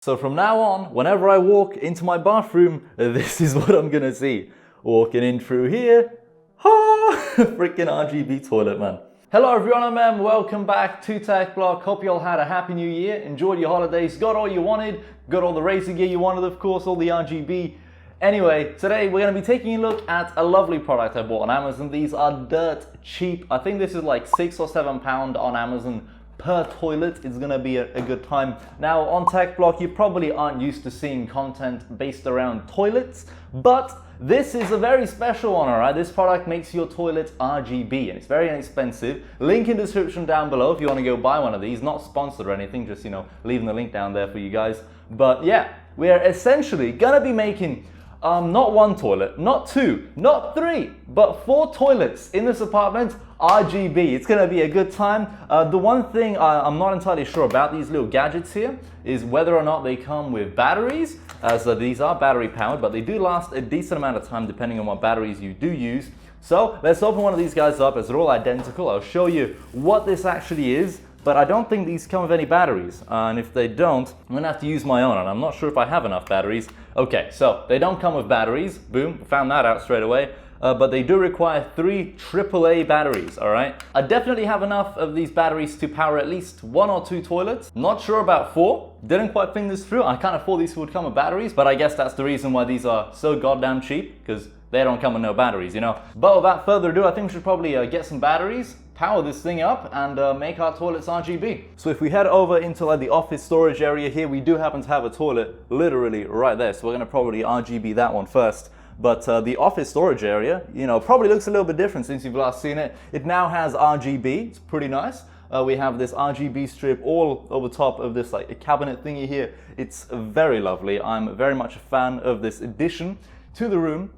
So from now on, whenever I walk into my bathroom, this is what I'm gonna see. Walking in through here, freaking RGB toilet, man. Hello everyone, I'm Em. Welcome back to Tech Block. Hope you all had a happy new year, enjoyed your holidays, got all you wanted, got all the racing gear you wanted, of course, all the RGB. Anyway, today we're going to be taking a look at a lovely product I bought on Amazon. These are dirt cheap. I think this is like £6 or £7 on Amazon per toilet. It's gonna be a good time. Now on Tech Block, you probably aren't used to seeing content based around toilets, but this is a very special one, alright? This product makes your toilet RGB and it's very inexpensive. Link in the description down below if you want to go buy one of these. Not sponsored or anything, just, you know, leaving the link down there for you guys. But yeah, we're essentially gonna be making not one toilet, not two, not three, but 4 toilets in this apartment RGB. It's gonna be a good time. The one thing I'm not entirely sure about these little gadgets here is whether or not they come with batteries, as these are battery powered, but they do last a decent amount of time depending on what batteries you do use. So let's open one of these guys up, as they're all identical. I'll show you what this actually is, but I don't think these come with any batteries. And if they don't, I'm gonna have to use my own, and I'm not sure if I have enough batteries. Okay, so they don't come with batteries. Boom, found that out straight away. But they do require 3 AAA batteries, all right? I definitely have enough of these batteries to power at least 1 or 2 toilets. Not sure about 4. Didn't quite think this through. I kind of thought these would come with batteries, but I guess that's the reason why these are so goddamn cheap, because they don't come with no batteries, you know? But without further ado, I think we should probably get some batteries, power this thing up, and make our toilets RGB. So if we head over into like the office storage area here, we do happen to have a toilet literally right there. So we're gonna probably RGB that one first. But the office storage area, you know, probably looks a little bit different since you've last seen it. It now has RGB, it's pretty nice. We have this RGB strip all over top of this like a cabinet thingy here. It's very lovely. I'm very much a fan of this addition to the room.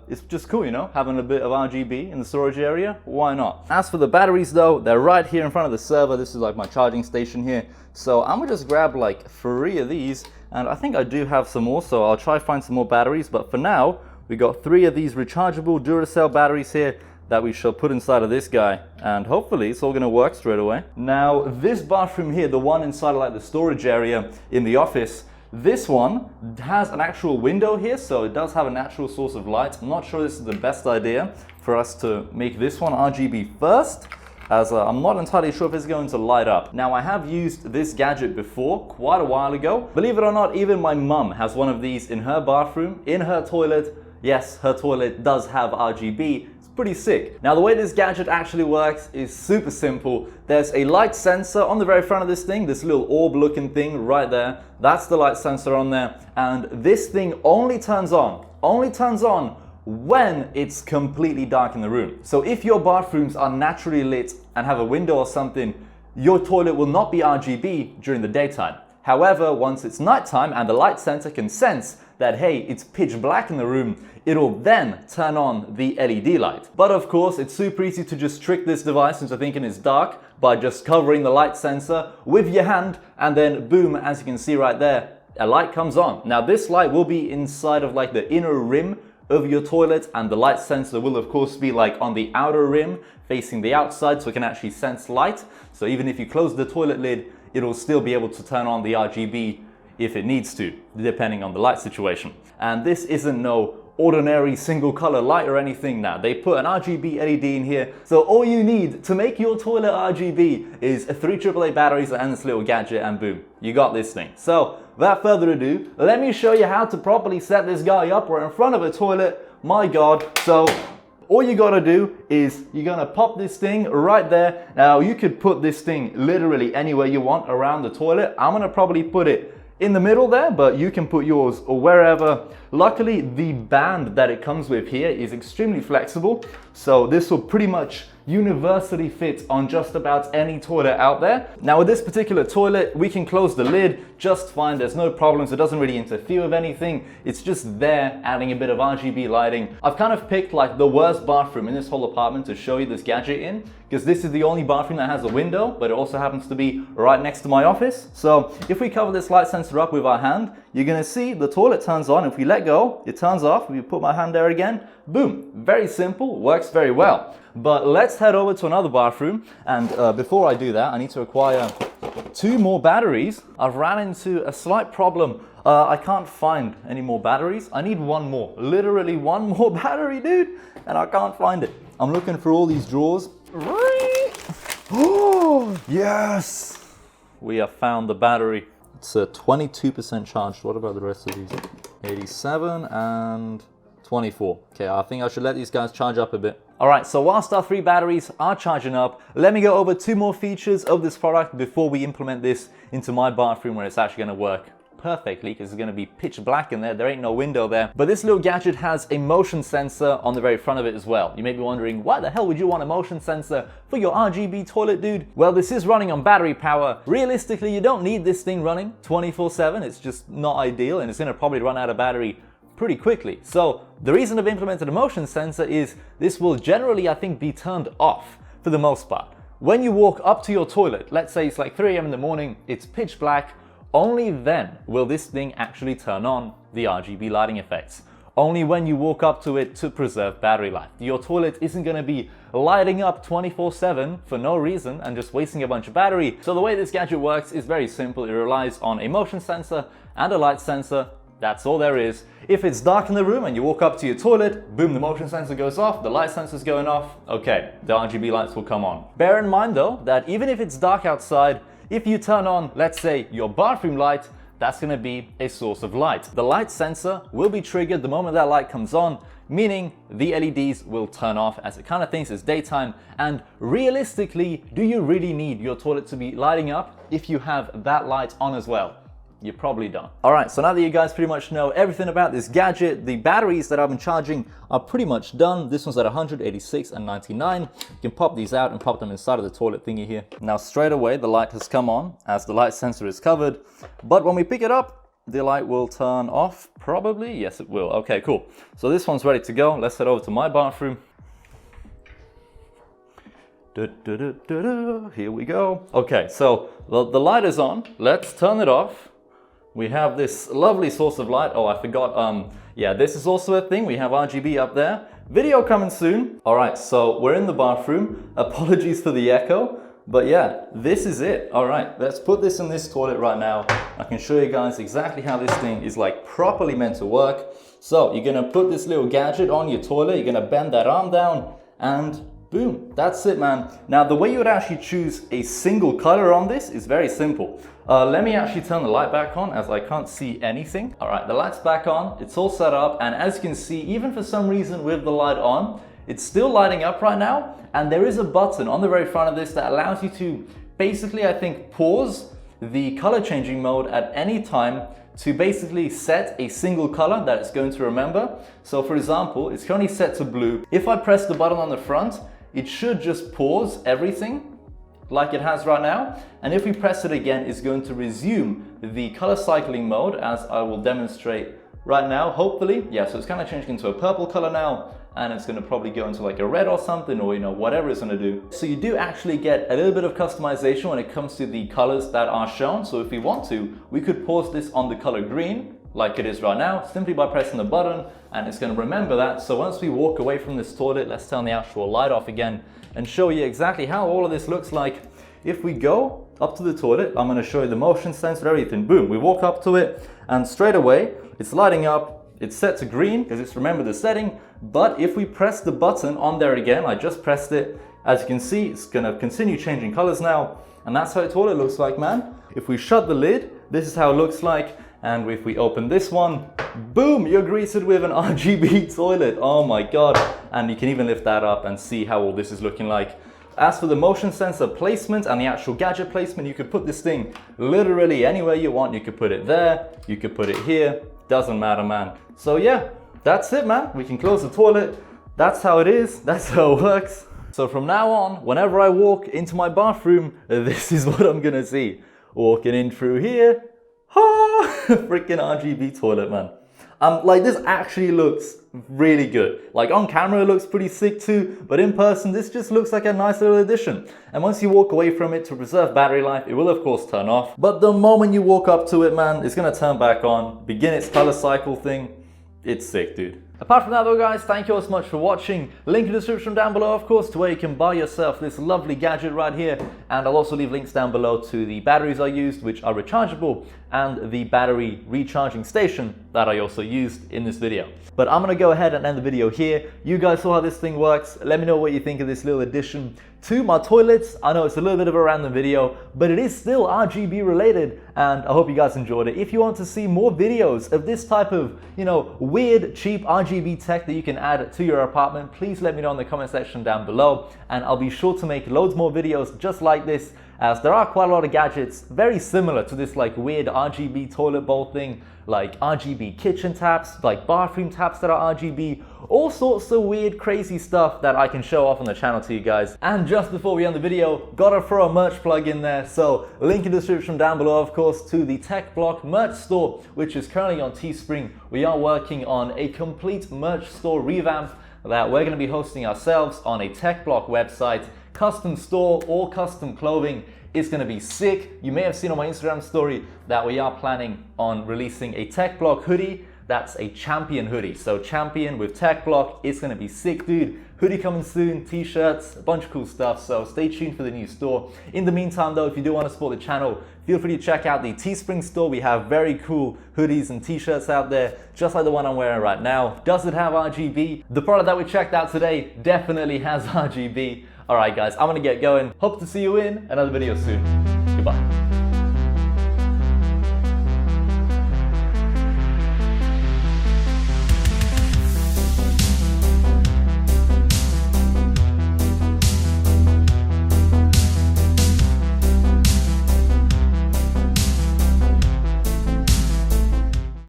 It's just cool, you know, having a bit of RGB in the storage area. Why not? As for the batteries though, they're right here in front of the server. This is like my charging station here. So I'm gonna just grab like 3 of these, and I think I do have some more, so I'll try to find some more batteries. But for now, we got 3 of these rechargeable Duracell batteries here that we shall put inside of this guy, and hopefully it's all gonna work straight away. Now this bathroom here, the one inside of like the storage area in the office, this one has an actual window here, so it does have a natural source of light. I'm not sure this is the best idea for us to make this one RGB first, as I'm not entirely sure if it's going to light up. Now I have used this gadget before, quite a while ago. Believe it or not, even my mum has one of these in her bathroom, in her toilet. Yes, her toilet does have RGB. It's pretty sick. Now the way this gadget actually works is super simple. There's a light sensor on the very front of this thing, this little orb looking thing right there. That's the light sensor on there. And this thing only turns on when it's completely dark in the room. So if your bathrooms are naturally lit and have a window or something, your toilet will not be RGB during the daytime. However, once it's nighttime and the light sensor can sense that, hey, it's pitch black in the room, it'll then turn on the LED light. But of course, it's super easy to just trick this device into thinking it's dark by just covering the light sensor with your hand, and then boom, as you can see right there, a light comes on. Now this light will be inside of like the inner rim of your toilet, and the light sensor will of course be like on the outer rim facing the outside, so it can actually sense light. So even if you close the toilet lid, it'll still be able to turn on the RGB if it needs to, depending on the light situation. And this isn't no ordinary single color light or anything now. They put an RGB LED in here. So all you need to make your toilet RGB is 3 AAA batteries and this little gadget, and boom, you got this thing. So without further ado, let me show you how to properly set this guy up. We're in front of a toilet, my God. So all you gotta do is you're gonna pop this thing right there. Now you could put this thing literally anywhere you want around the toilet. I'm gonna probably put it in the middle there, but you can put yours or wherever. Luckily, the band that it comes with here is extremely flexible, so this will pretty much universally fit on just about any toilet out there. Now with this particular toilet, we can close the lid just fine. There's no problems. It doesn't really interfere with anything. It's just there adding a bit of RGB lighting. I've kind of picked like the worst bathroom in this whole apartment to show you this gadget in, because this is the only bathroom that has a window, but it also happens to be right next to my office. So if we cover this light sensor up with our hand, you're gonna see the toilet turns on. If we let go, it turns off. If we put my hand there again, boom, very simple, works very well. But let's head over to another bathroom. And before I do that, I need to acquire 2 more batteries. I've ran into a slight problem. I can't find any more batteries. I need 1 more, literally 1 more battery, dude. And I can't find it. I'm looking for all these drawers. Oh, yes. We have found the battery. It's 22% charged. What about the rest of these? 87 and 24. Okay, I think I should let these guys charge up a bit. All right, so whilst our 3 batteries are charging up, let me go over 2 more features of this product before we implement this into my bathroom where it's actually gonna work perfectly, because it's going to be pitch black in there. There ain't no window there. But this little gadget has a motion sensor on the very front of it as well. You may be wondering, why the hell would you want a motion sensor for your RGB toilet, dude? Well, this is running on battery power. Realistically, you don't need this thing running 24/7. It's just not ideal, and it's going to probably run out of battery pretty quickly. So the reason I've implemented a motion sensor is this will generally, I think, be turned off for the most part. When you walk up to your toilet, let's say it's like 3 a.m. in the morning, it's pitch black, only then will this thing actually turn on the RGB lighting effects. Only when you walk up to it to preserve battery life. Your toilet isn't going to be lighting up 24/7 for no reason and just wasting a bunch of battery. So the way this gadget works is very simple. It relies on a motion sensor and a light sensor. That's all there is. If it's dark in the room and you walk up to your toilet, boom, the motion sensor goes off, the light sensor's going off, okay, the RGB lights will come on. Bear in mind though, that even if it's dark outside, if you turn on, let's say, your bathroom light, that's going to be a source of light. The light sensor will be triggered the moment that light comes on, meaning the LEDs will turn off as it kind of thinks it's daytime. And realistically, do you really need your toilet to be lighting up if you have that light on as well? You probably don't. All right, so now that you guys pretty much know everything about this gadget, the batteries that I've been charging are pretty much done. This one's at 186 and 99. You can pop these out and pop them inside of the toilet thingy here. Now straight away, the light has come on as the light sensor is covered. But when we pick it up, the light will turn off, probably. Yes, it will. Okay, cool. So this one's ready to go. Let's head over to my bathroom. Here we go. Okay, so the light is on. Let's turn it off. We have this lovely source of light. Oh, I forgot. Yeah, this is also a thing. We have RGB up there. Video coming soon. All right, so we're in the bathroom. Apologies for the echo, but yeah, this is it. All right, let's put this in this toilet right now. I can show you guys exactly how this thing is like properly meant to work. So you're gonna put this little gadget on your toilet. You're gonna bend that arm down and boom, that's it, man. Now, the way you would actually choose a single color on this is very simple. Let me actually turn the light back on as I can't see anything. All right, the light's back on, it's all set up. And as you can see, even for some reason with the light on, it's still lighting up right now. And there is a button on the very front of this that allows you to basically, I think, pause the color changing mode at any time to basically set a single color that it's going to remember. So for example, it's currently set to blue. If I press the button on the front, it should just pause everything like it has right now. And if we press it again, it's going to resume the color cycling mode as I will demonstrate right now, hopefully. Yeah, so it's kind of changing into a purple color now, and it's going to probably go into like a red or something, or whatever it's going to do. So you do actually get a little bit of customization when it comes to the colors that are shown. So if we want to, we could pause this on the color green like it is right now, simply by pressing the button, and it's going to remember that. So once we walk away from this toilet, let's turn the actual light off again and show you exactly how all of this looks like. If we go up to the toilet, I'm going to show you the motion sensor, everything. Boom, we walk up to it and straight away it's lighting up. It's set to green because it's remembered the setting. But if we press the button on there again, I just pressed it, as you can see, it's going to continue changing colors now. And that's how the toilet looks like, man. If we shut the lid, this is how it looks like. And if we open this one, boom, you're greeted with an RGB toilet. Oh my God. And you can even lift that up and see how all this is looking like. As for the motion sensor placement and the actual gadget placement, you could put this thing literally anywhere you want. You could put it there, you could put it here, doesn't matter, man. So yeah, that's it, man. We can close the toilet. That's how it is, that's how it works. So from now on, whenever I walk into my bathroom, this is what I'm gonna see. Walking in through here, freaking RGB toilet, man. Like this actually looks really good. Like on camera it looks pretty sick too, but in person this just looks like a nice little addition. And once you walk away from it to preserve battery life, it will of course turn off. But the moment you walk up to it, man, it's gonna turn back on, begin its color cycle thing. It's sick, dude. Apart from that though guys, thank you all so much for watching. Link in the description down below of course to where you can buy yourself this lovely gadget right here, and I'll also leave links down below to the batteries I used, which are rechargeable, and the battery recharging station that I also used in this video. But I'm gonna go ahead and end the video here. You guys saw how this thing works. Let me know what you think of this little addition to my toilets. I know it's a little bit of a random video, but it is still RGB related, and I hope you guys enjoyed it. If you want to see more videos of this type of, weird, cheap RGB tech that you can add to your apartment, please let me know in the comment section down below, and I'll be sure to make loads more videos just like this, as there are quite a lot of gadgets very similar to this like weird RGB toilet bowl thing, like RGB kitchen taps, like bathroom taps that are RGB, all sorts of weird crazy stuff that I can show off on the channel to you guys. And just before we end the video, gotta throw a merch plug in there, so link in the description down below of course to the Tech Block merch store, which is currently on Teespring. We are working on a complete merch store revamp that we're going to be hosting ourselves on a Tech Block website. Custom store or custom clothing is going to be sick. You may have seen on my Instagram story that we are planning on releasing a Tech Block hoodie. That's a Champion hoodie. So Champion with Tech Block, it's going to be sick, dude. Hoodie coming soon, t-shirts, a bunch of cool stuff. So stay tuned for the new store. In the meantime though, if you do want to support the channel, feel free to check out the Teespring store. We have very cool hoodies and t-shirts out there, just like the one I'm wearing right now. Does it have RGB? The product that we checked out today definitely has RGB. Alright guys, I'm gonna get going. Hope to see you in another video soon. Goodbye.